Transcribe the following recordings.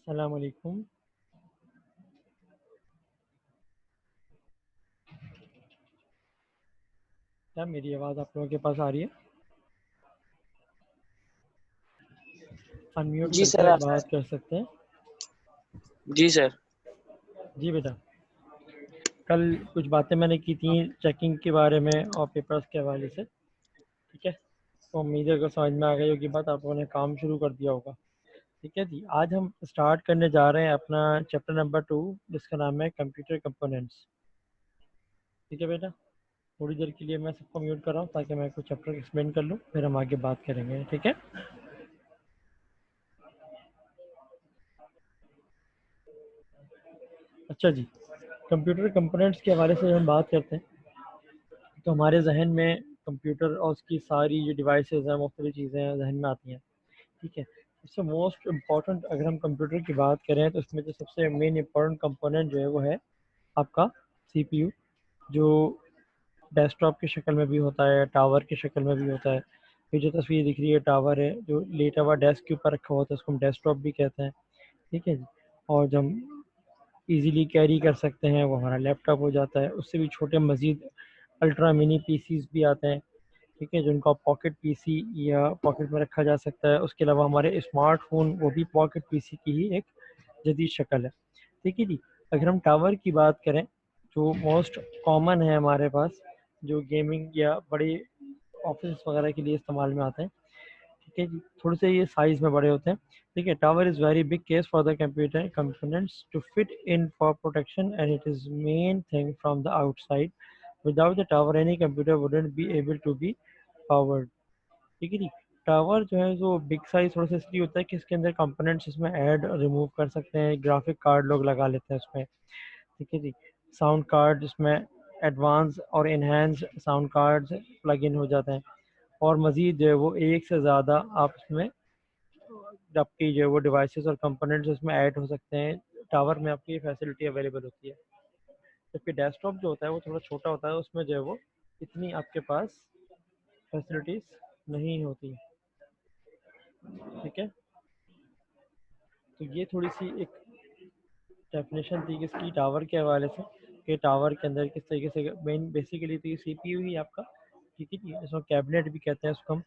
अस्सलाम वालेकुम। क्या मेरी आवाज़ आप लोगों के पास आ रही है? अनम्यूट जी सर करके आप। बात कर सकते हैं। जी सर। जी बेटा, कल कुछ बातें मैंने की थी चेकिंग के बारे में और पेपर्स के हवाले से। ठीक है, तो उम्मीद है कि समझ में आ गई होगी बात, आप लोगों ने काम शुरू कर दिया होगा। ठीक है जी, आज हम स्टार्ट करने जा रहे हैं अपना चैप्टर नंबर 2, जिसका नाम है कंप्यूटर कंपोनेंट्स। ठीक है बेटा, थोड़ी देर के लिए मैं सबको म्यूट कर रहा हूँ ताकि मैं कुछ चैप्टर एक्सप्लेन कर लूँ, फिर हम आगे बात करेंगे। ठीक है, अच्छा जी, कंप्यूटर कंपोनेंट्स के हवाले से हम बात करते हैं तो हमारे जहन में कंप्यूटर और उसकी सारी जो डिवाइसेस हैं, मुख्तलिफ चीज़ें हैं जहन में आती हैं। ठीक है, इससे मोस्ट इम्पॉर्टेंट अगर हम कंप्यूटर की बात करें तो इसमें जो सबसे मेन इम्पॉर्टेंट कंपोनेंट जो है वो है आपका सीपीयू, जो डेस्कटॉप की शक्ल में भी होता है, टावर की शक्ल में भी होता है। ये जो तस्वीर दिख रही है टावर है, जो लेटा हुआ डेस्क के ऊपर रखा होता है, उसको हम डेस्कटॉप भी कहते हैं। ठीक है जी, और जब हम इजीली कैरी कर सकते हैं वो हमारा लैपटॉप हो जाता है। उससे भी छोटे मज़ीद अल्ट्रा मिनी पीसीज भी आते हैं। ठीक है, जिनको आप पॉकेट पीसी या पॉकेट में रखा जा सकता है। उसके अलावा हमारे स्मार्टफोन वो भी पॉकेट पीसी की ही एक जदीद शक्ल है। ठीक है जी, अगर हम टावर की बात करें जो मोस्ट कॉमन है हमारे पास, जो गेमिंग या बड़े ऑफिस वगैरह के लिए इस्तेमाल में आते हैं। ठीक है जी, थोड़े से ये साइज में बड़े होते हैं। ठीक है, tower is very big case for the computer components to fit in for protection and it is main thing from the outside. Without the tower any computer wouldn't be able to be powered. ठीक है जी, tower जो है जो big size थोड़ा सा इसलिए होता है कि इसके अंदर कंपोनेंट्स इसमें ऐड रिमूव कर सकते हैं, ग्राफिक कार्ड लोग लगा लेते हैं उसमें। ठीक है जी, साउंड कार्ड जिसमें एडवांस और enhance sound cards plug in हो जाते हैं। और मज़ीद जो है वो एक से ज़्यादा आप इसमें आपकी जो है वो डिवाइसेस और कंपोनेंट्स इसमें ऐड हो सकते हैं। टावर में आपकी ये फैसिलिटी अवेलेबल होती है। जबकि डेस्कटॉप जो होता है वो थोड़ा छोटा होता है, उसमें जो है वो इतनी आपके पास फैसिलिटीज़ नहीं होती। ठीक है, तो ये थोड़ी सी एक डेफिनेशन थी इसकी टावर के हवाले से, कि टावर के अंदर किस तरीके से मेन बेसिकली तो ये सीपीयू ही आपका। ठीक है जी, इसको कैबिनेट भी कहते हैं उसको हम।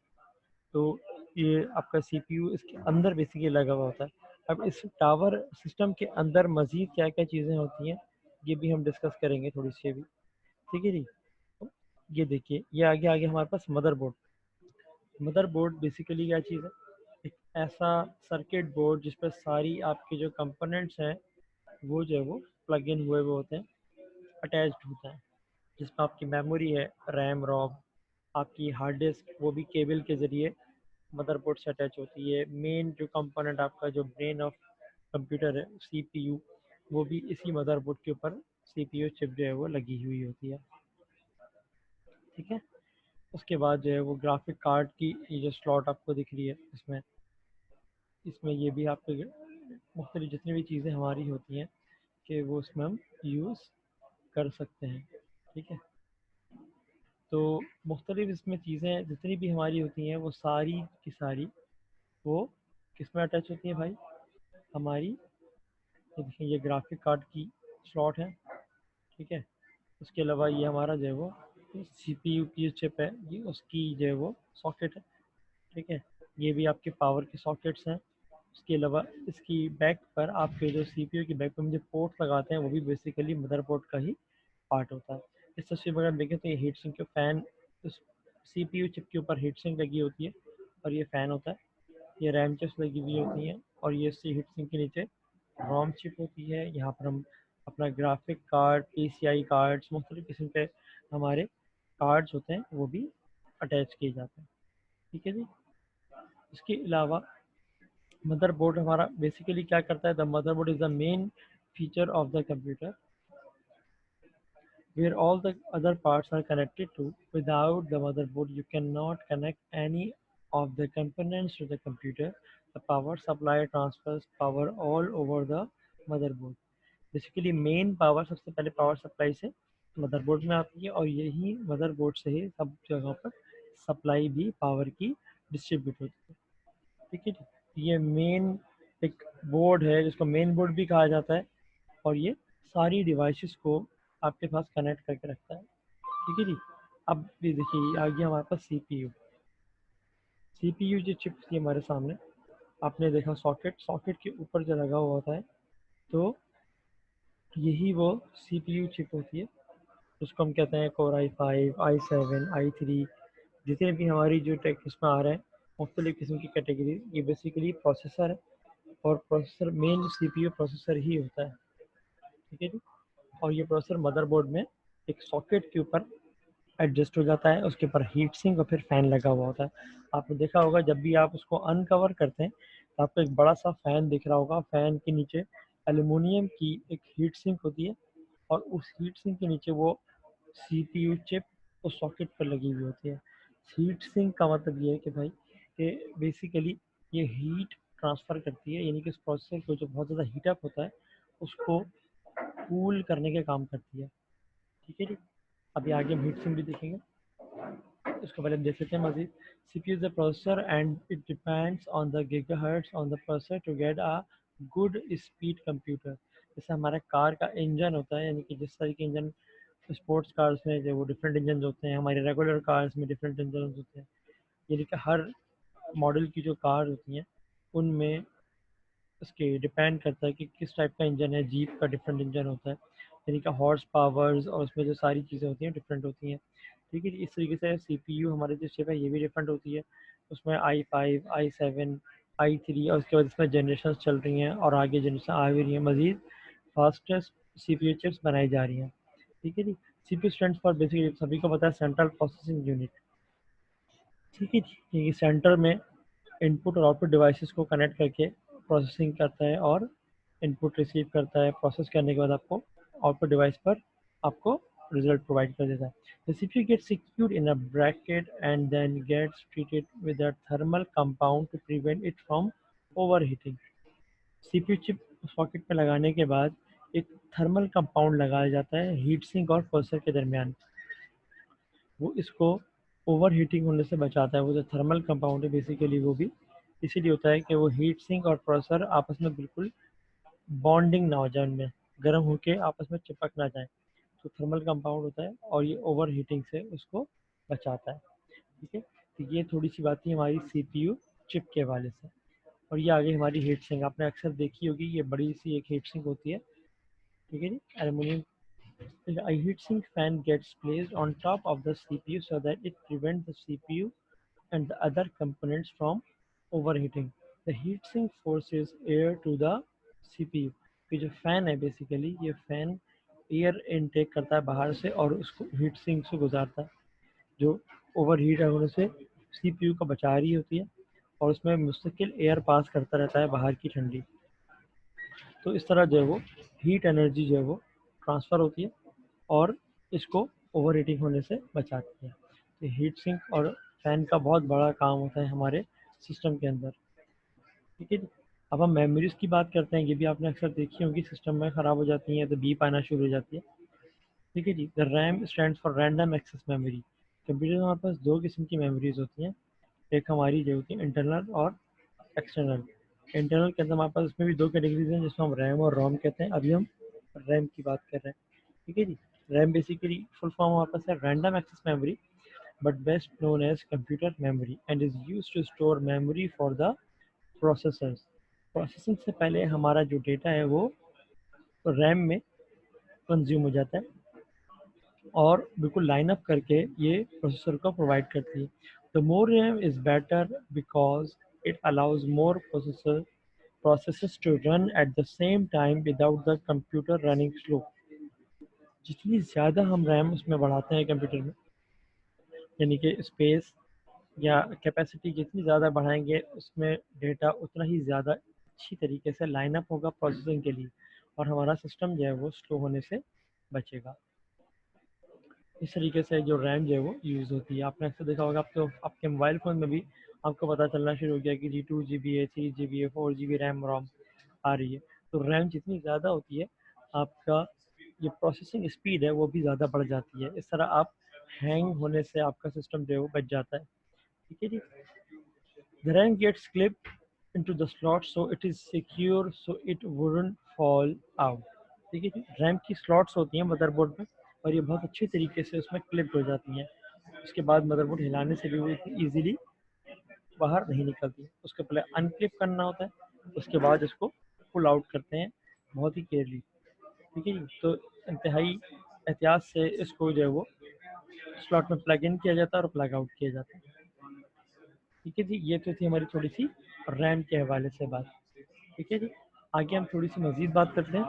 तो ये आपका सीपीयू इसके अंदर बेसिकली लगा हुआ होता है। अब इस टावर सिस्टम के अंदर मज़ीद क्या क्या चीज़ें होती हैं ये भी हम डिस्कस करेंगे थोड़ी सी अभी। ठीक है जी, तो ये देखिए, ये आगे आगे हमारे पास मदरबोर्ड। मदरबोर्ड बेसिकली क्या चीज़ है? एक ऐसा सर्किट बोर्ड जिस पर सारी आपके जो कंपोनेंट्स हैं वो जो है वो प्लग इन हुए हुए होते हैं, अटैच्ड होता है। जिसमें आपकी मेमोरी है, रैम रोम, आपकी हार्ड डिस्क वो भी केबल के ज़रिए मदरबोर्ड से अटैच होती है। मेन जो कंपोनेंट आपका जो ब्रेन ऑफ कंप्यूटर है सीपीयू, वो भी इसी मदरबोर्ड के ऊपर सीपीयू चिप जो है वो लगी हुई होती है। ठीक है, उसके बाद जो है वो ग्राफिक कार्ड की ये जो स्लॉट आपको दिख रही है इसमें, इसमें ये भी आपके मुख्तलिफ जितनी भी चीज़ें हमारी होती हैं कि वो उसमें हम यूज़ कर सकते हैं। ठीक है, तो मुख्तलिफ इसमें चीज़ें जितनी भी हमारी होती हैं वो सारी की सारी वो किस में अटैच होती हैं भाई? हमारी ये देखिए, ये ग्राफिक कार्ड की स्लॉट है। ठीक है, उसके अलावा ये हमारा जो है वो सीपीयू की जो चिप है ये उसकी जो है वो सॉकेट है। ठीक है, ये भी आपके पावर के सॉकेट्स हैं। उसके अलावा इसकी बैक पर आपके जो सीपीयू की बैक पर मुझे पोर्ट लगाते हैं वो भी बेसिकली मदरबोर्ड का ही पार्ट होता है। इस तस्वीर में अगर देखें तो ये हीट सिंक के फ़ैन उस सीपीयू चिप के ऊपर हीट सिंक लगी होती है और ये फ़ैन होता है। ये रैम चिप्स लगी हुई होती हैं और ये सी हीट सिंक के नीचे रोम चिप होती है। यहाँ पर हम अपना ग्राफिक कार्ड, पीसीआई कार्ड्स, मुख्तलिफ किस्म के हमारे कार्ड्स होते हैं वो भी अटैच किए जाते हैं। ठीक है जी, इसके अलावा मदरबोर्ड हमारा बेसिकली क्या करता है? The motherboard is the main feature of the computer where all the other parts are connected to. Without the motherboard, you cannot connect any of the components to the computer. The power supply transfers power all over the motherboard. Basically main power सबसे पहले power supply से motherboard में आती है और यही motherboard से ही सब जगहों पर सप्लाई भी पावर की डिस्ट्रीब्यूट होती है। ठीक है जी, ये मेन एक बोर्ड है जिसको मेन बोर्ड भी कहा जाता है, और ये सारी डिवाइसेस को आपके पास कनेक्ट करके रखता है। ठीक है जी। अब ये देखिए आ गया हमारे पास सीपीयू। सीपीयू जो चिप थी हमारे सामने, आपने देखा सॉकेट के ऊपर जो लगा हुआ होता है, तो यही वो सीपीयू चिप होती है, उसको हम कहते हैं कोर i5, i7, i3, जितने भी हमारी जो टेक इसमें आ रहे हैं मुख्तलिफ किस्म की कैटेगरी, ये बेसिकली प्रोसेसर है, और प्रोसेसर मेन सीपीयू प्रोसेसर ही होता है। ठीक है जी। और ये प्रोसेसर मदरबोर्ड में एक सॉकेट के ऊपर एडजस्ट हो जाता है, उसके ऊपर हीट सिंक और फिर फैन लगा हुआ होता है। आपने देखा होगा जब भी आप उसको अनकवर करते हैं तो आपको एक बड़ा सा फैन दिख रहा होगा, फैन के नीचे एल्युमिनियम की एक हीट सिंक होती है, और उस हीट सिंक के नीचे वो सीपीयू चिप उस सॉकेट पर लगी हुई होती है। हीट सिंक का मतलब ये है कि भाई कि बेसिकली ये हीट ट्रांसफ़र करती है, यानी कि उस प्रोसेसर को जो बहुत ज़्यादा हीटअप होता है उसको कूल करने के काम करती है। ठीक है जी। अभी आगे हम हीट सिंक भी देखेंगे, उसको पहले हम देख लेते हैं मजीद। CPU is the processor and it depends on the gigahertz on the processor to get a good speed computer। जैसे हमारे कार का इंजन होता है, यानी कि जिस तरह के इंजन स्पोर्ट्स कार्स में जो वो डिफरेंट इंजन होते हैं, हमारे रेगुलर कार्स में डिफरेंट इंजन होते हैं, यानी कि हर मॉडल की जो कार होती हैं उनमें उसके डिपेंड करता है कि किस टाइप का इंजन है। जीप का डिफरेंट इंजन होता है, यानी कि हॉर्स पावर्स और उसमें जो सारी चीज़ें होती हैं डिफरेंट होती हैं। ठीक है जी। इस तरीके से सीपीयू हमारी जो चिप है ये भी डिफरेंट होती है, उसमें i5, i7, i3, और उसके बाद इसमें जनरेशन चल रही हैं और आगे जनरेशन आ भी रही हैं, मज़ीद फास्टेस्ट सीपीयू चिप्स बनाई जा रही हैं। ठीक है जी। सीपीयू स्टैंड्स फॉर बेसिकली सभी को पता है सेंट्रल प्रोसेसिंग यूनिट। ठीक है जी। ये सेंटर में इनपुट और आउटपुट डिवाइसेस को कनेक्ट करके प्रोसेसिंग करता है, और इनपुट रिसीव करता है, प्रोसेस करने के बाद आपको आउटपुट डिवाइस पर आपको रिजल्ट प्रोवाइड कर देता है। The CPU gets secured in a bracket and then gets treated with a thermal compound to prevent it from overheating। CPU chip socket में लगाने के बाद एक थर्मल कंपाउंड लगाया जाता है हीट सिंक और प्रोसेसर के दरमियान, वो इसको ओवर हीटिंग होने से बचाता है। वो जो थर्मल कंपाउंड है बेसिकली वो भी इसीलिए होता है कि वो हीट सिंक और प्रोसेसर आपस में बिल्कुल बॉन्डिंग ना हो जाए, उनमें गर्म होके आपस में चिपक ना जाए, तो थर्मल कंपाउंड होता है और ये ओवर हीटिंग से उसको बचाता है। ठीक है। तो ये थोड़ी सी बात थी हमारी सीपीयू चिप के हवाले से। और ये आगे हमारी हीट सिंक आपने अक्सर देखी होगी, ये बड़ी सी एक हीट सिंक होती है। ठीक है जी। Aluminium. A heatsink fan gets placed on top of the CPU so that it prevents the CPU and the other components from overheating। The heatsink forces air to the CPU। ये जो fan है basically ये fan air intake करता है बाहर से और उसको हीट सिंक से गुजारता है, जो ओवर हीट होने से सीपीयू को बचा रही होती है, और उसमें मुस्तकिल एयर पास करता रहता है बाहर की ठंडी। तो इस तरह जो है वो हीट एनर्जी जो है वो ट्रांसफ़र होती है और इसको ओवर हीटिंग होने से बचाती है। तो हीट सिंक और फैन का बहुत बड़ा काम होता है हमारे सिस्टम के अंदर। ठीक है जी। अब हम मेमोरीज़ की बात करते हैं, ये भी आपने अक्सर देखी होंगी, सिस्टम में ख़राब हो जाती हैं तो बीप आना शुरू हो जाती है। ठीक है जी। The RAM stands for random access memory. Computer में हमारे पास दो किस्म की मेमोरीज होती हैं, एक हमारी जो होती है इंटरनल और एक्सटर्नल। इंटरनल के अंदर हमारे पास इसमें भी दो कैटेगरीज हैं जिसमें हम रैम और रोम कहते हैं। अभी हम रैम की बात कर रहे हैं। ठीक है जी। रैम बेसिकली फुल फॉर्म हमारे पास है random access memory, but best known as computer memory and is used to store memory for the processors। Processing से पहले हमारा जो डेटा है वो रैम में कंज्यूम हो जाता है और बिल्कुल लाइन अप करके ये प्रोसेसर को प्रोवाइड करती है। The more RAM is better because it allows more processes to run at the same time without the computer running slow। जितनी ज़्यादा हम रैम उसमें बढ़ाते हैं कंप्यूटर में, यानी कि स्पेस या कैपेसिटी जितनी ज़्यादा बढ़ाएंगे उसमें डेटा उतना ही ज़्यादा अच्छी तरीके से लाइन अप होगा प्रोसेसिंग के लिए, और हमारा सिस्टम जो है वो स्लो होने से बचेगा। इस तरीके से जो रैम जो है वो यूज़ होती है। आपने अक्सर देखा होगा, आप तो आपके मोबाइल फ़ोन में भी आपको पता चलना शुरू हो गया कि जी 2 GB है, 3 GB है, 4 GB रैम रोम आ रही है। तो रैम जितनी ज़्यादा होती है आपका ये प्रोसेसिंग स्पीड है वो भी ज़्यादा बढ़ जाती है। इस तरह आप हैंग होने से आपका सिस्टम जो है वो बच जाता है। ठीक है जी। The RAM gets clipped into the slot so it is secure so it wouldn't fall out। ठीक है जी, रैम की स्लॉट्स होती हैं मदरबोर्ड में और ये बहुत अच्छी तरीके से उसमें क्लिप हो जाती हैं। उसके बाद मदरबोर्ड हिलाने से भी वो इतनी ईजीली बाहर नहीं निकलती। उसको पहले अनक्लिप करना होता है, उसके बाद इसको पुल आउट करते हैं बहुत ही केयरली। ठीक है जी, तो इंतहाई एहतियात से इसको जो है वो स्लॉट में प्लग इन किया जाता है और प्लग आउट किया जाता है। ठीक है जी, ये तो थी हमारी थोड़ी सी रैम के हवाले से बात। ठीक है जी, आगे हम थोड़ी सी मज़ीद बात करते हैं।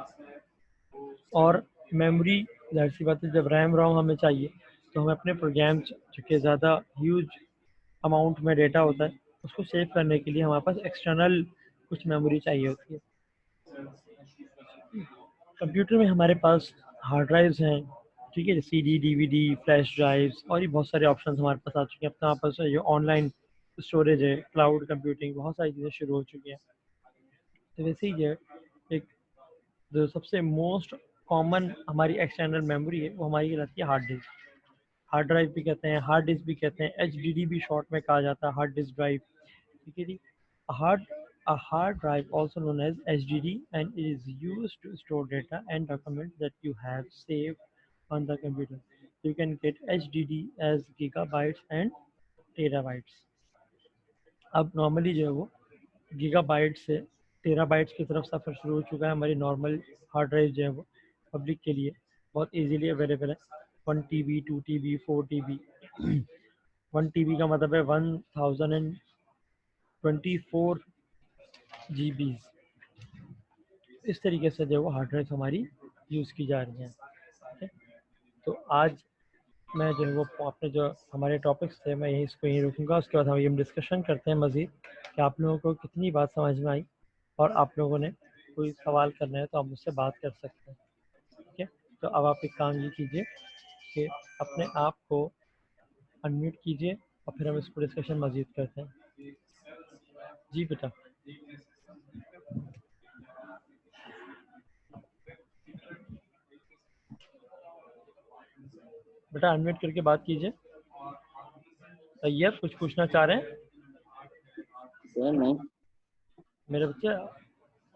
और मेमोरी, ज़ाहिर सी बात है जब रैम रोम हमें चाहिए तो हमें अपने प्रोग्राम्स चूँकि ज़्यादा ह्यूज अमाउंट में डेटा होता है उसको सेव करने के लिए हमारे पास एक्सटर्नल कुछ मेमोरी चाहिए होती है। कंप्यूटर में हमारे पास हार्ड ड्राइव्स हैं, ठीक है, CD, DVD, फ्लैश ड्राइव्स और ये बहुत सारे ऑप्शंस हमारे पास आ चुके हैं। अब तो हमारे पास जो ऑनलाइन स्टोरेज है, क्लाउड कंप्यूटिंग, बहुत सारी चीज़ें शुरू हो चुकी हैं। तो वैसे ही जो एक जो सबसे मोस्ट कॉमन हमारी एक्सटर्नल मेमोरी है वो हमारी कहलाती है हार्ड डिस्क। हार्ड ड्राइव भी कहते हैं, हार्ड डिस्क भी कहते हैं, HDD भी शॉर्ट में कहा जाता है, हार्ड डिस्क ड्राइव। ठीक है जी, hard a hard drive also known as HDD and it is used to store data and documents that you have saved on the computer. You can get HDD as gigabytes and terabytes. अब normally जो है वो gigabyte से terabytes की तरफ सफ़र शुरू हो चुका है। हमारी नॉर्मल हार्ड ड्राइव जो है वो पब्लिक के लिए बहुत इजीली अवेलेबल है। 1 TB, 2 TB, 4 TB। 1 TB का मतलब है 1024 GB। इस तरीके से जो है वो हार्ड ड्राइव हमारी यूज़ की जा रही हैं। ठीक है, तो आज मैं जो है वो अपने जो हमारे टॉपिक्स थे मैं यहीं रुकूंगा। उसके बाद हम डिस्कशन करते हैं मज़ीद कि आप लोगों को कितनी बात समझ में आई और आप लोगों ने कोई सवाल करना है तो आप मुझसे बात कर सकते हैं। ठीक है, तो अब आप एक काम ये कीजिए कि अपने आप को अनम्यूट कीजिए और फिर हम इसको डिस्कशन मज़ीद करते हैं। जी बेटा। बेटा अनम्यूट करके बात कीजिए। तैयब कुछ पूछना चाह रहे हैं? सर नहीं। मेरे बच्चे,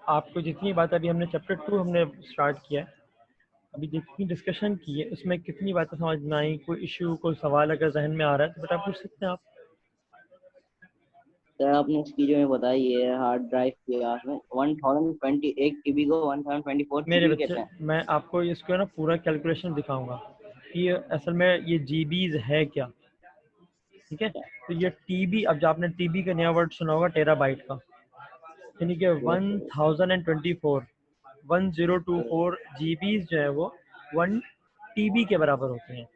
आपको जितनी बात अभी हमने चैप्टर 2 हमने स्टार्ट किया है, अभी जितनी डिस्कशन की है उसमें कितनी बातें समझ में आई? कोई इशू, कोई सवाल अगर जहन में आ रहा है तो बेटा पूछ सकते हैं आप। सर आपने इसकी जो मैं बताई है हार्ड ड्राइव की, आपने 1028 TB को 1024 मेरे GB बच्चे, कहते हैं। मैं आपको इसको ना पूरा कैलकुलेशन दिखाऊंगा कि असल में ये जीबीज है क्या। ठीक है, तो ये टीबी, अब जो आपने टीबी का नया वर्ड सुना होगा टेराबाइट का, यानी कि 1024 जीबीज जो है वो 1 TB के बराबर होते हैं।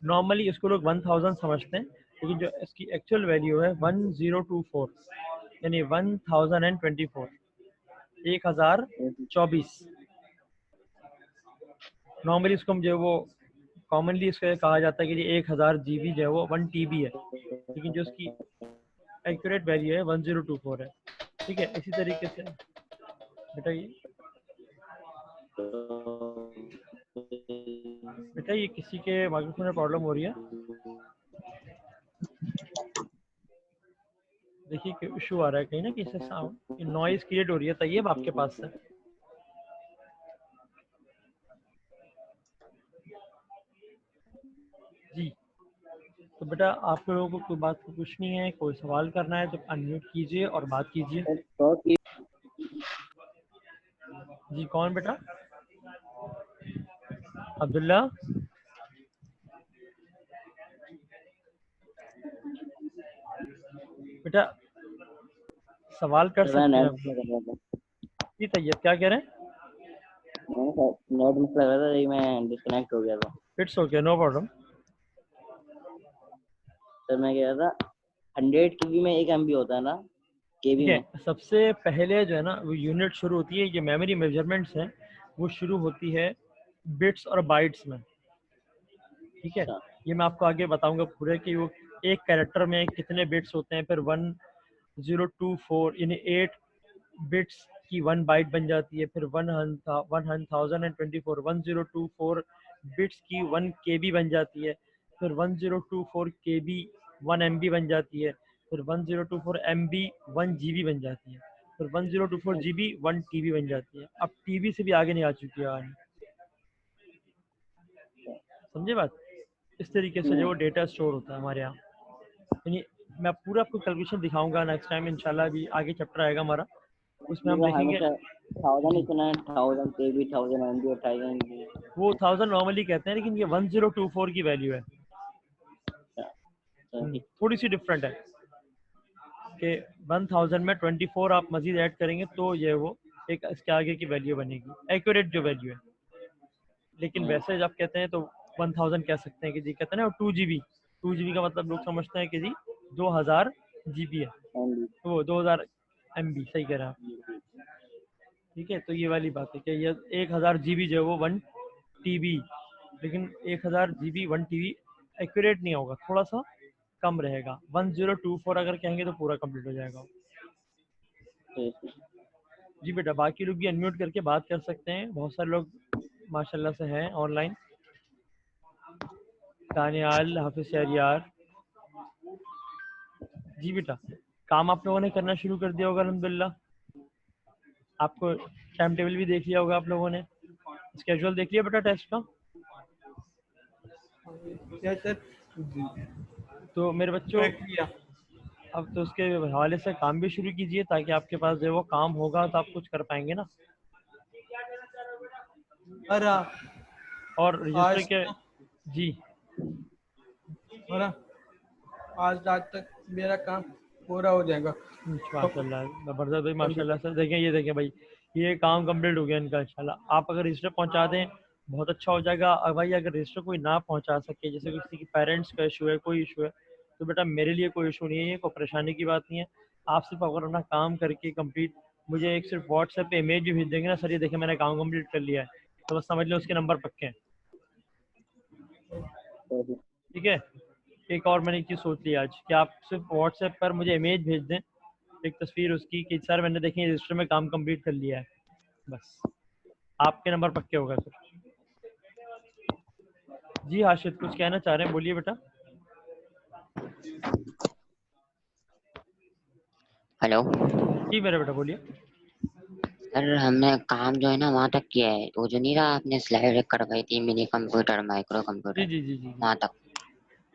नॉर्मली इसको लोग 1000 समझते हैं, लेकिन जो इसकी एक्चुअल वैल्यू है 1024, यानी 1024, 1024। नॉर्मली इसको जो है वो कॉमनली इसको कहा जाता है कि 1000 GB जो है वो 1 TB है, लेकिन जो इसकी एक्यूरेट वैल्यू है 1024 है। ठीक है, इसी तरीके से बेटा ये किसी के माइक्रोफोन में प्रॉब्लम हो रही है, देखिए कि इशू आ रहा है कहीं ना किसी साउंड नॉइज क्रिएट हो रही है। तैयब आपके पास से जी। तो बेटा आप लोगों को कोई बात पूछनी है, कोई सवाल करना है तो अनम्यूट कीजिए और बात कीजिए। जी कौन बेटा? अब्दुल्ला। बेटा सवाल कर सर मैं सकते हैं नेट आप। मसला कर रहा था। जी तैयब क्या कह रहे हैं? नेट मसला कर रहा था, मैं डिस्कनेक्ट हो गया था। It's okay, no problem. Sir मैं कह रहा था 100 KB में 1 MB होता है ना, ठीक KB है, में। सबसे पहले जो है ना वो यूनिट शुरू होती है, ये मेमोरी मेजरमेंट्स हैं वो शुरू होती है बिट्स और बाइट्स में। ठीक है, अच्छा। ये मैं आपको आगे बताऊंगा पूरे कि वो एक कैरेक्टर में कितने बिट्स होते हैं। फिर 1024 यानी 8 बिट्स की 1 बाइट बन जाती है। फिर 1024 बिट्स की 1 KB बन जाती है। फिर 1024 KB 1 MB बन जाती है। फिर 1024 MB 1 GB बन जाती है, फिर 1024 GB 1 TB बन जाती है। अब TB से भी आगे नहीं आ चुकी है कहानी, समझे बात? इस तरीके से जो वो डेटा स्टोर होता है हमारे यहाँ। यानी मैं पूरा आपको कैलकुलेशन दिखाऊंगा नेक्स्ट टाइम इंशाल्लाह, अभी आगे चैप्टर आएगा हमारा, उसमें हम देखेंगे। हमेशा 1000 ही सुना है, 1000 KB, 1000 MB, 1000 MB। वो 1000 नॉर्मली कहते हैं, लेकिन ये 1024 की वैल्यू है। थोड़ी सी डिफरेंट है कि 1000 में 24 आप मजीद ऐड करेंगे तो ये वो एक इसके आगे की वैल्यू बनेगी, एक्यूरेट जो वैल्यू है। लेकिन वैसे जब कहते हैं तो 1000 कह सकते हैं कि जी, कहते हैं ना 2 GB का मतलब लोग समझते हैं कि जी 2000 GB है, तो वो 2000 MB सही कह रहा है आप। ठीक है, तो ये वाली बात है कि ये 1000 GB जो है वो 1 TB, लेकिन 1000 GB 1 TB एक्यूरेट नहीं होगा, थोड़ा सा कम रहेगा। 1024 अगर कहेंगे तो पूरा कंप्लीट हो जाएगा। जी बेटा, बाकी लोग भी अनम्यूट करके बात कर सकते हैं, बहुत सारे लोग माशाल्लाह से हैं ऑनलाइन। दानियाल, हाफिज शहरियार। जी बेटा, काम आप लोगों ने करना शुरू कर दिया होगा अल्हम्दुलिल्लाह। आपको टाइम टेबल भी देख लिया होगा आप लोगों ने, स्केड्यूल देख लिया बेटा टेस्ट का? तो मेरे बच्चों अब तो उसके हवाले से काम भी शुरू कीजिए, ताकि आपके पास जो वो काम होगा तो आप कुछ कर पाएंगे ना। और रजिस्टर के जी आज रात तक मेरा काम पूरा हो जाएगा। माशाल्लाह, जबरदस्त भाई, माशाल्लाह सर। देखें, ये देखें भाई, ये काम कंप्लीट हो गया इनका इंशाल्लाह। आप अगर रजिस्टर पहुंचा दें बहुत अच्छा हो जाएगा। और भाई अगर रजिस्टर कोई ना पहुंचा सके, जैसे किसी की पेरेंट्स का इशू है, कोई इशू है, तो बेटा मेरे लिए कोई इशू नहीं है, ये कोई परेशानी की बात नहीं है। आप सिर्फ अगर अपना काम करके कंप्लीट मुझे एक सिर्फ व्हाट्सएप पे इमेज भी भेज देंगे ना, सर ये देखें मैंने काम कंप्लीट कर लिया है, तो बस समझ लो उसके नंबर पक्के हैं। ठीक है, एक और मैंने एक चीज़ सोच ली आज कि आप सिर्फ व्हाट्सएप पर मुझे इमेज भेज दें, एक तस्वीर उसकी कि सर मैंने देखें रजिस्टर में काम कंप्लीट कर लिया है, बस आपके नंबर पक्के होगा सर। जी हाशिद, कुछ कहना चाह रहे हैं, बोलिए बेटा। हेलो जी मेरा बेटा बोलिए। सर, हमने काम जो है ना वहाँ तक किया है, वो जो नहीं रहा आपने स्लाइड करवाई थी, मिनी कंप्यूटर माइक्रो जी कंप्यूटर, जी जी जी वहाँ तक।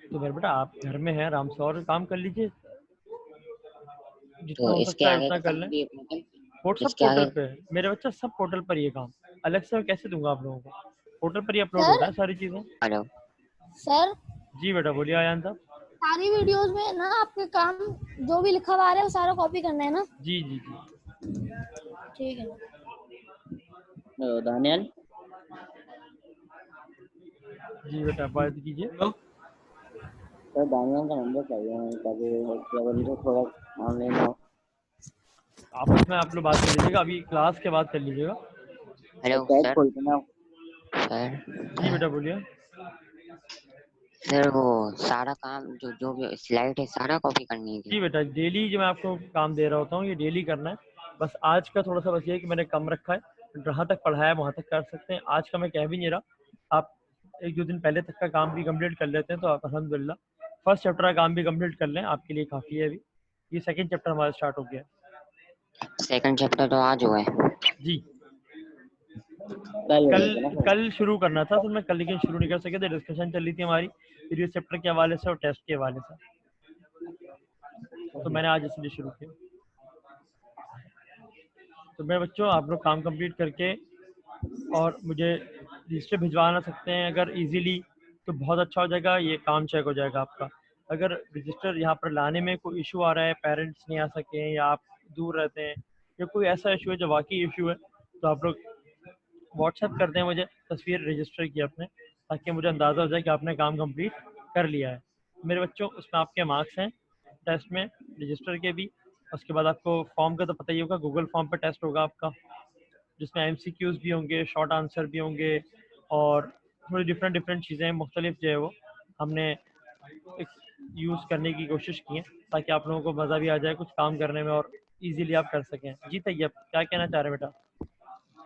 तो मेरा बेटा आप घर में हैं आराम से और काम कर लीजिए, जितना तो हो इसके सकता है आगे उतना का कर काम लें। भी मतलब व्हाट्सअप इसके पोर्टल आगे। पे है मेरे बच्चा, सब पोर्टल पर ये काम अलग से मैं कैसे दूंगा आप लोगों को, पोर्टल पर ही अपलोड हो सर रहा है सारी चीज़ें। हेलो सर, जी बेटा बोलिए आयान साहब। सारी वीडियोस में ना आपके काम जो भी लिखा हुआ आ रहा है वो सारा कॉपी करना है ना? जी जी जी ठीक है। दानियाल, जी बेटा बात कीजिए। सर दानियाल का नंबर चाहिए हमें, ताकि अगर मुझे थोड़ा ऑनलाइन हो। आपस में आप लोग बात कर लीजिएगा, अभी क्लास के बाद कर लीजिएगा। Hello chat sir. खोल के ना। जी सर बेटा बोलिए। सर वो सारा काम जो जो भी स्लाइड है सारा कॉपी करनी जी थी। बेटा, डेली जो मैं आपको काम दे रहा होता हूँ ये डेली करना है। बस आज का थोड़ा सा बस ये है कि मैंने कम रखा है, जहाँ तक पढ़ाया वहाँ तक कर सकते हैं। आज का मैं कह भी नहीं रहा, आप एक दो दिन पहले तक का काम भी कंप्लीट कर लेते हैं तो आप अल्हम्दुलिल्लाह फर्स्ट चैप्टर का काम भी कंप्लीट कर लें, आपके लिए काफ़ी है। अभी ये सेकंड चैप्टर हमारा स्टार्ट हो गया है। सेकंड चैप्टर तो आज हुआ है। जी कल हो कल गया था ना सर? कल शुरू करना था तो मैं कल लेकिन शुरू नहीं कर सके थे, डिस्कशन चल रही थी हमारी प्रीवियस चैप्टर के हवाले से और टेस्ट के हवाले से, तो मैंने आज इसलिए शुरू किया। तो मेरे बच्चों आप लोग काम कंप्लीट करके और मुझे रजिस्टर भिजवा सकते हैं अगर इजीली, तो बहुत अच्छा हो जाएगा, ये काम चेक हो जाएगा आपका। अगर रजिस्टर यहाँ पर लाने में कोई इशू आ रहा है, पेरेंट्स नहीं आ सके या आप दूर रहते हैं या कोई ऐसा इशू है जो वाकई इशू है, तो आप लोग व्हाट्सएप कर दें मुझे तस्वीर रजिस्टर की अपने, ताकि मुझे अंदाज़ा हो जाए कि आपने काम कंप्लीट कर लिया है। मेरे बच्चों उसमें आपके मार्क्स हैं टेस्ट में, रजिस्टर के भी। उसके बाद आपको फॉर्म का तो पता ही होगा, गूगल फॉर्म पर टेस्ट होगा आपका, जिसमें MCQs भी होंगे, शॉर्ट आंसर भी होंगे और थोड़ी डिफरेंट डिफरेंट चीज़ें मुख्तलिफ जो है वो हमने यूज़ करने की कोशिश की है, ताकि आप लोगों को मज़ा भी आ जाए कुछ काम करने में और इजीली आप कर सकें। जी तैयब, क्या कहना चाह रहे हैं बेटा?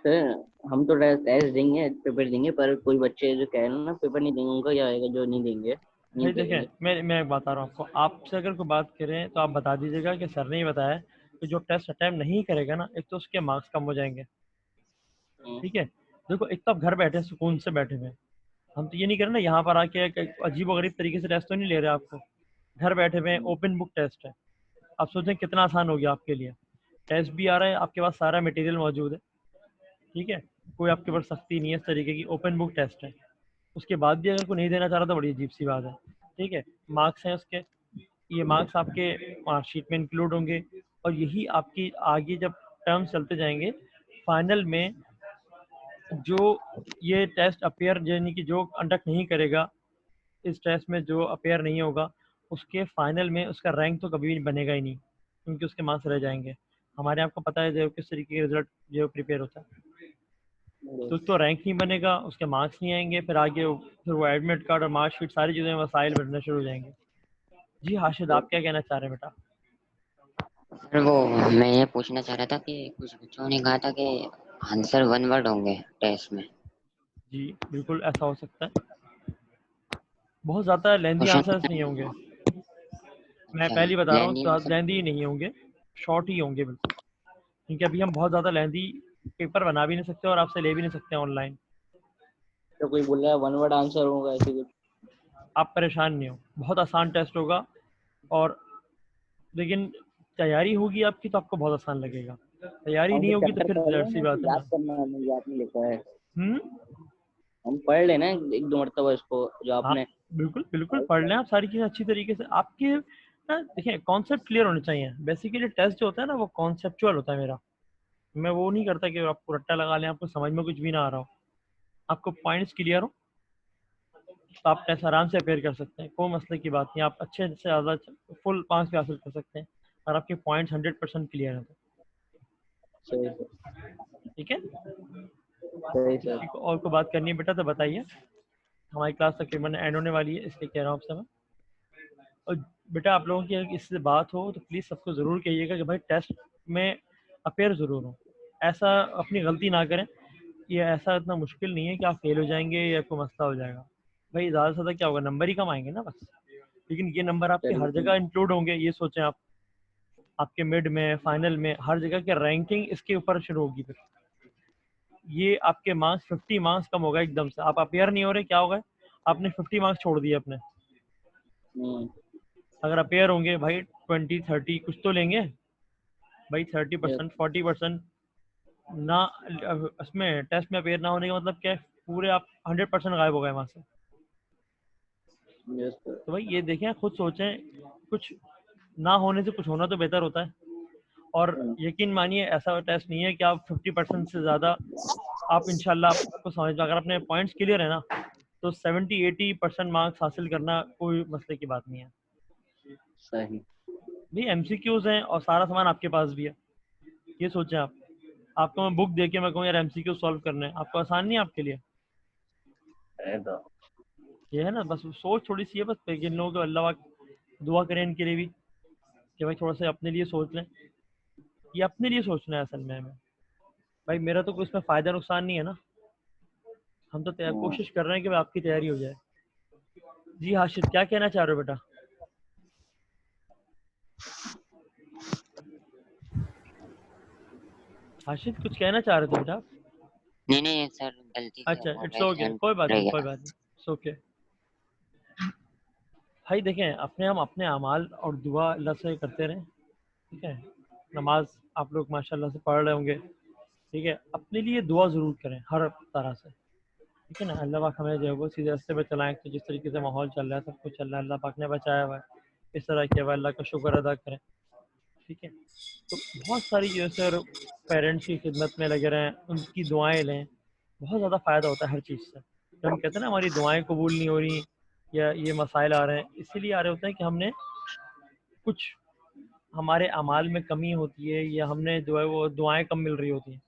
सर हम तो टेस्ट देंगे, पेपर देंगे, पर कोई बच्चे जो कह रहे हैं ना पेपर नहीं देंगे, उनका क्या आएगा जो नहीं देंगे? भाई देखें, मैं बता रहा हूँ आपको, आपसे अगर कोई बात करें तो आप बता दीजिएगा कि सर ने ही बताया कि जो टेस्ट अटेम्प्ट नहीं करेगा ना, एक तो उसके मार्क्स कम हो जाएंगे। ठीक है, देखो एक तो आप घर बैठे सुकून से बैठे हुए हैं, हम तो ये नहीं कर रहे ना यहाँ पर आके अजीब व गरीब तरीके से टेस्ट तो नहीं ले रहे आपको। घर बैठे हुए ओपन बुक टेस्ट है, आप सोचें कितना आसान हो गया आपके लिए। टेस्ट भी आ रहा है, आपके पास सारा मटेरियल मौजूद है। ठीक है, कोई आपके पास सख्ती नहीं है, इस तरीके की ओपन बुक टेस्ट है। उसके बाद भी अगर कोई नहीं देना चाह रहा तो बड़ी अजीब सी बात है। ठीक है, मार्क्स हैं उसके, ये मार्क्स आपके मार्कशीट में इंक्लूड होंगे, और यही आपकी आगे जब टर्म्स चलते जाएंगे फाइनल में जो ये टेस्ट अपेयर यानी कि जो कंडक्ट नहीं करेगा, इस टेस्ट में जो अपेयर नहीं होगा, उसके फाइनल में उसका रैंक तो कभी भी बनेगा ही नहीं, क्योंकि उसके मार्क्स रह जाएंगे। हमारे आपको पता है जो किस तरीके के रिजल्ट जो प्रिपेयर होता है, तो उसको रैंक नहीं बनेगा, उसके मार्क्स नहीं आएंगे, फिर आगे फिर वो एडमिट कार्ड और मार्कशीट सारी चीज़ें वसाइल बनने शुरू हो जाएंगे। जी हाशिद, आप क्या कहना चाह रहे हैं बेटा? सर वो मैं ये पूछना चाह रहा था कि कुछ बच्चों ने कहा था कि आंसर वन वर्ड होंगे टेस्ट में। जी बिल्कुल ऐसा हो सकता है, बहुत ज़्यादा लेंदी आंसर्स नहीं होंगे। मैं अच्छा, पहले बता रहा हूँ, लेंदी तो मतलब लेंदी ही नहीं होंगे, शॉर्ट ही होंगे बिल्कुल, क्योंकि अभी हम बहुत ज़्यादा लेंदी पेपर बना भी नहीं सकते और आपसे ले भी नहीं सकते ऑनलाइन। तो कोई बोल रहा है वन वर्ड आंसर होगा ऐसे कुछ? आप परेशान नहीं हो, बहुत आसान टेस्ट होगा, और लेकिन तैयारी होगी आपकी तो आपको बहुत आसान लगेगा, तैयारी हम नहीं फिर होगी तो चैप्टर फिर पढ़ जाहिर सी लेंगे, बात है याद ना। करना हमें याद नहीं लिखा है। हम्म। हम पढ़ लेना एक दो मरतबा इसको जो आप आपने। बिल्कुल बिल्कुल पढ़ लें, आप सारी चीज़ें अच्छी तरीके से आपके ना, देखिए कॉन्सेप्ट क्लियर होने चाहिए। बेसिकली टेस्ट जो होता है ना वो कॉन्सेप्चुअल होता है मेरा, मैं वो नहीं करता कि आपको रट्टा लगा लें, आपको समझ में कुछ भी ना आ रहा हो, आपको पॉइंट्स क्लियर हो तो आप टेस्ट आराम से अपेयर कर सकते हैं, कोई मसले की बात नहीं, आप अच्छे से ज़्यादा फुल मार्क्स भी हासिल कर सकते हैं और आपके पॉइंट्स 100% क्लियर हैं तो। सही सर। ठीक है, सही सर। किसी को और को बात करनी है बेटा तो बताइए, हमारी क्लास तकरीबन एंड होने वाली है, इसलिए कह रहा हूँ आपसे मैं। और बेटा आप लोगों की अगर इससे बात हो तो प्लीज़ सबको ज़रूर कहिएगा कि भाई टेस्ट में अपेयर ज़रूर हो, ऐसा अपनी गलती ना करें। ये ऐसा इतना मुश्किल नहीं है कि आप फेल हो जाएंगे या कोई मसला हो जाएगा। भाई ज़्यादा से ज़्यादा क्या होगा, नंबर ही कम आएंगे ना बस, लेकिन ये नंबर आपके हर चलिए जगह इंक्लूड होंगे, ये सोचें आप। आपके मिड में, फाइनल में, हर जगह की रैंकिंग इसके ऊपर शुरू होगी फिर। ये आपके मार्क्स 50 मार्क्स कम होगा एकदम से, आप अपेयर नहीं हो रहे, क्या होगा, आपने 50 मार्क्स छोड़ दिए अपने। अगर अपेयर होंगे भाई 20-30 कुछ तो लेंगे भाई, 30% 40% ना। इसमें टेस्ट में अपेयर ना होने का मतलब क्या है, पूरे आप 100% गायब हो गए वहां से। Yes sir. तो भाई ये देखें, खुद सोचें, कुछ ना होने से कुछ होना तो बेहतर होता है। और यकीन मानिए ऐसा टेस्ट नहीं है कि आप 50% से ज़्यादा, आप इंशाल्लाह आपको समझ में, अगर अपने पॉइंट्स क्लियर है ना तो 70-80% मार्क्स हासिल करना कोई मसले की बात नहीं है। सही। भाई एमसीक्यूज हैं और सारा सामान आपके पास भी है, ये सोचें आप। आपको मैं बुक दे के मैं कहूँ यार एमसीक्यू सॉल्व करने हैं, आपको आसान नहीं है आपके लिए, है तो। ये है ना, बस सोच थोड़ी सी है बस। इन लोगों को अल्लाह पाक दुआ करें इनके लिए भी कि भाई थोड़ा सा अपने लिए सोच लें, ये अपने लिए सोचना है असल में हमें। भाई मेरा तो कोई इसमें फ़ायदा नुकसान नहीं है ना, हम तो कोशिश कर रहे हैं कि भाई आपकी तैयारी हो जाए। जी हाशिद, क्या कहना चाह रहे हो बेटा? हाशिद कुछ कहना चाह रहे थे बेटा आप? नहीं नहीं सर, गलती से अच्छा इट्स मोबाइल ओके, हैंड कोई बात रह नहीं, कोई गया। बात नहीं, इट्स ओके। भाई देखें, हम अपने अमाल और दुआ अल्लाह से करते रहें। ठीक है, नमाज आप लोग माशाल्लाह से पढ़ रहे होंगे। ठीक है, अपने लिए दुआ ज़रूर करें हर तरह से। ठीक है ना, अल्लाह पाक हमें जो है वो सीधे रास्ते पे चलाएं। तो जिस तरीके से माहौल चल रहा है, सब कुछ चल रहा है, अल्लाह पाक ने बचाया हुआ है, इस तरह किया हुआ है, अल्लाह का शुक्र अदा करें। ठीक है, तो बहुत सारी जो है सर पेरेंट्स की खिदमत में लगे रहें, उनकी दुआएं लें, बहुत ज़्यादा फ़ायदा होता है हर चीज़ से। जब हम कहते हैं ना हमारी दुआएं कबूल नहीं हो रही या ये मसाइल आ रहे हैं, इसीलिए आ रहे होते हैं कि हमने कुछ, हमारे अमाल में कमी होती है या हमने जो है वो दुआएं कम मिल रही होती हैं।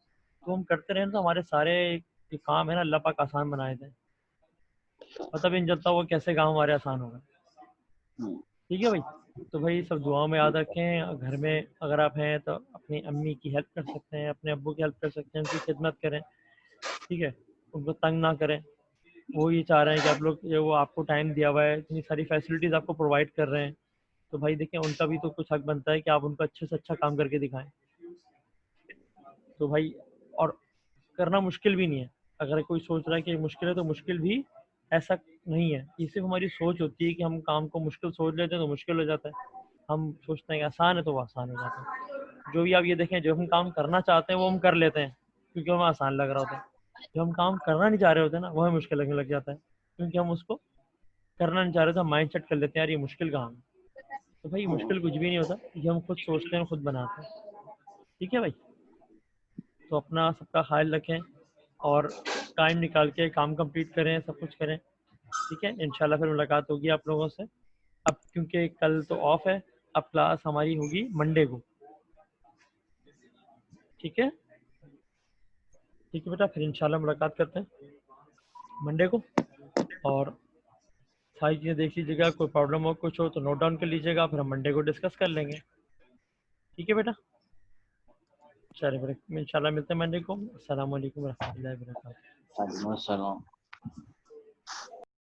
तो हम करते रहें तो हमारे सारे जो काम है ना अल्लाह पाक आसान बनाए थे, पता भी नहीं चलता वो कैसे काम हमारे आसान होगा। ठीक है भाई, तो भाई सब दुआओं में याद रखें। घर में अगर आप हैं तो अपनी अम्मी की हेल्प कर सकते हैं, अपने अब्बू की हेल्प कर सकते हैं, उनकी खिदमत करें। ठीक है, उनको तंग ना करें। वो ये चाह रहे हैं कि आप लोग वो आपको टाइम दिया हुआ है, इतनी सारी फैसिलिटीज़ आपको प्रोवाइड कर रहे हैं, तो भाई देखें उनका भी तो कुछ हक बनता है कि आप उनको अच्छे से अच्छा काम करके दिखाएं। तो भाई और करना मुश्किल भी नहीं है। अगर कोई सोच रहा है कि मुश्किल है तो मुश्किल भी ऐसा नहीं है, ये सिर्फ हमारी सोच होती है कि हम काम को मुश्किल सोच लेते हैं तो मुश्किल हो जाता है, हम सोचते हैं कि आसान है तो वो आसान हो जाता है। जो भी आप ये देखें, जो हम काम करना चाहते हैं वो हम कर लेते हैं क्योंकि हमें आसान लग रहा होता है, जो हम काम करना नहीं चाह रहे होते हैं ना वो हमें मुश्किल लगने लग जाता है क्योंकि हम उसको करना नहीं चाह रहे तो हम माइंड सेट कर लेते हैं यार ये मुश्किल काम है। तो भाई मुश्किल कुछ भी नहीं होता, ये हम खुद सोचते हैं खुद बनाते हैं। ठीक है भाई, तो अपना सबका ख्याल रखें और टाइम निकाल के काम कंप्लीट करें, सब कुछ करें। ठीक है, इंशाल्लाह फिर मुलाकात होगी आप लोगों से। अब क्योंकि कल तो ऑफ है, अब क्लास हमारी होगी मंडे को। ठीक है, ठीक है बेटा, फिर इंशाल्लाह मुलाकात करते हैं मंडे को। और सारी चीज़ें देख लीजिएगा, कोई प्रॉब्लम हो कुछ हो तो नोट डाउन कर लीजिएगा, फिर हम मंडे को डिस्कस कर लेंगे। ठीक है बेटा, चलिए फिर इंशाल्लाह मिलते हैं मंडे को। अस्सलाम वालेकुम रहमतुल्लाहि व बरकातहू। वालेकुम अस्सलाम।